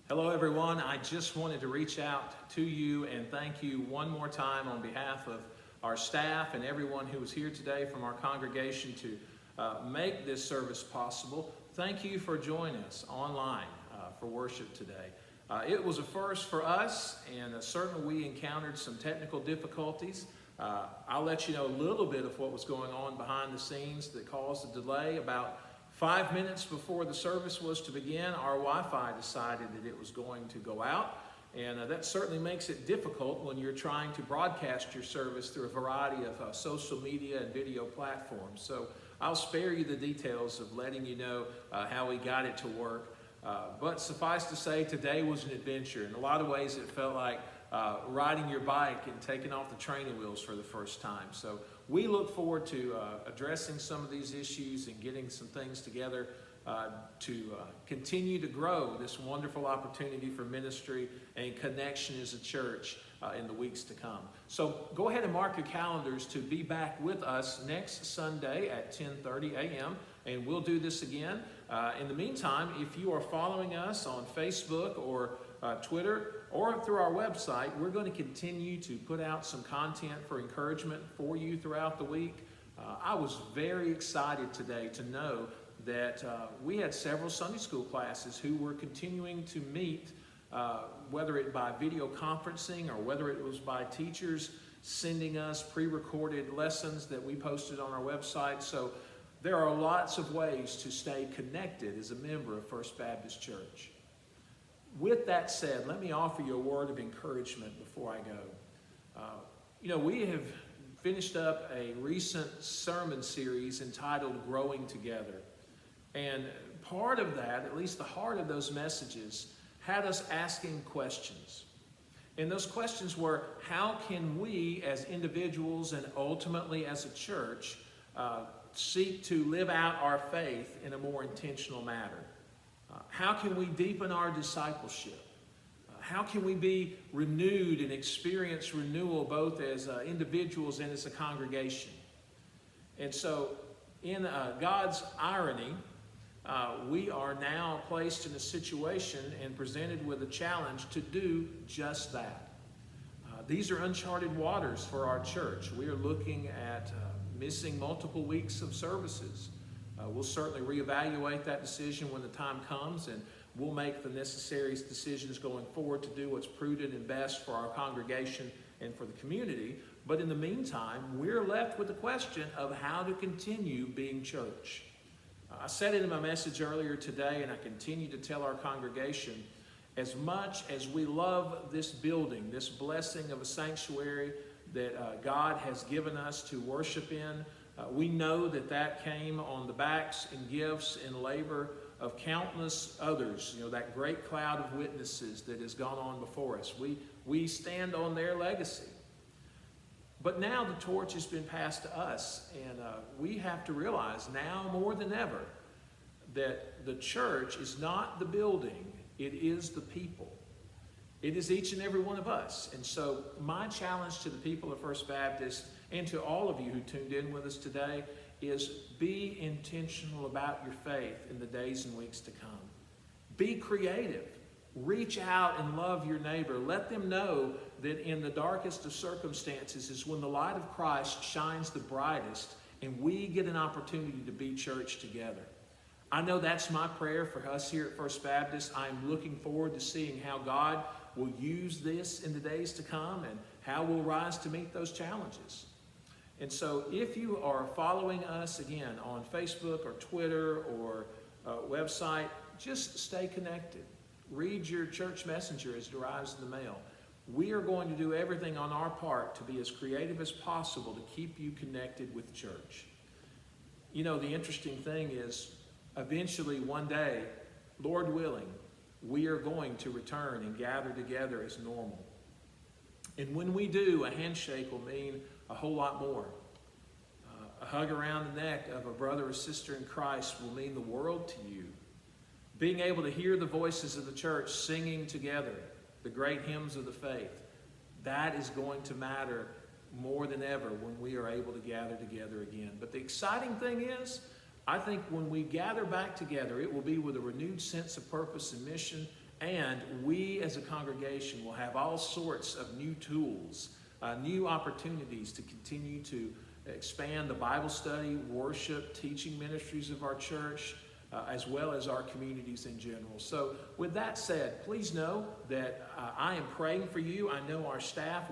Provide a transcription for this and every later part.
Hello, everyone. I just wanted to reach out to you and thank you one more time on behalf of our staff and everyone who was here today from our congregation to make this service possible. Thank you for joining us online for worship today. It was a first for us, and certainly we encountered some technical difficulties. I'll let you know a little bit of what was going on behind the scenes that caused the delay. About 5 minutes before the service was to begin, our Wi-Fi decided that it was going to go out, and that certainly makes it difficult when you're trying to broadcast your service through a variety of social media and video platforms. So I'll spare you the details of letting you know how we got it to work. But suffice to say, today was an adventure. In a lot of ways, it felt like riding your bike and taking off the training wheels for the first time. So we look forward to addressing some of these issues and getting some things together to continue to grow this wonderful opportunity for ministry and connection as a church in the weeks to come. So go ahead and mark your calendars to be back with us next Sunday at 10:30 a.m. and we'll do this again. In the meantime, if you are following us on Facebook or Twitter or through our website, we're going to continue to put out some content for encouragement for you throughout the week. I was very excited today to know that we had several Sunday school classes who were continuing to meet, whether it by video conferencing or whether it was by teachers sending us pre-recorded lessons that we posted on our website. So there are lots of ways to stay connected as a member of First Baptist Church. With that said, let me offer you a word of encouragement before I go. We have finished up a recent sermon series entitled Growing Together. And part of that, at least the heart of those messages, had us asking questions. And those questions were, how can we as individuals and ultimately as a church seek to live out our faith in a more intentional manner? How can we deepen our discipleship? How can we be renewed and experience renewal both as individuals and as a congregation? And so in God's irony, we are now placed in a situation and presented with a challenge to do just that. These are uncharted waters for our church. We are looking at missing multiple weeks of services. We'll certainly reevaluate that decision when the time comes, and we'll make the necessary decisions going forward to do what's prudent and best for our congregation and for the community. But in the meantime, we're left with the question of how to continue being church. I said it in my message earlier today, and I continue to tell our congregation, as much as we love this building, this blessing of a sanctuary that God has given us to worship in, we know that came on the backs and gifts and labor of countless others, that great cloud of witnesses that has gone on before us. We stand on their legacy. But now the torch has been passed to us, and we have to realize now more than ever that the church is not the building, it is the people. It is each and every one of us. And so my challenge to the people of First Baptist and to all of you who tuned in with us today is be intentional about your faith in the days and weeks to come. Be creative. Reach out and love your neighbor. Let them know that in the darkest of circumstances is when the light of Christ shines the brightest and we get an opportunity to be church together. I know that's my prayer for us here at First Baptist. I'm looking forward to seeing how God will use this in the days to come and how we'll rise to meet those challenges. And so if you are following us again on Facebook or Twitter or website, just stay connected. Read your church messenger as it arrives in the mail. We are going to do everything on our part to be as creative as possible to keep you connected with the church. The interesting thing is, eventually one day, Lord willing, we are going to return and gather together as normal. And when we do, a handshake will mean a whole lot more. A hug around the neck of a brother or sister in Christ will mean the world to you. Being able to hear the voices of the church singing together the great hymns of the faith, that is going to matter more than ever when we are able to gather together again. But the exciting thing is, I think when we gather back together, it will be with a renewed sense of purpose and mission And we as a congregation will have all sorts of new tools, new opportunities to continue to expand the Bible study, worship, teaching ministries of our church, as well as our communities in general. So with that said, please know that I am praying for you. I know our staff,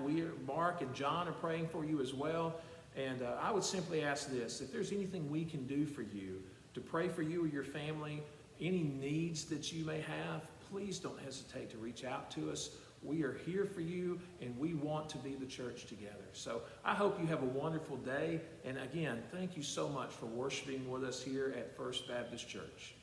Mark and John, are praying for you as well. And I would simply ask this: if there's anything we can do for you, to pray for you or your family, any needs that you may have, please don't hesitate to reach out to us. We are here for you, and we want to be the church together. So I hope you have a wonderful day. And again, thank you so much for worshiping with us here at First Baptist Church.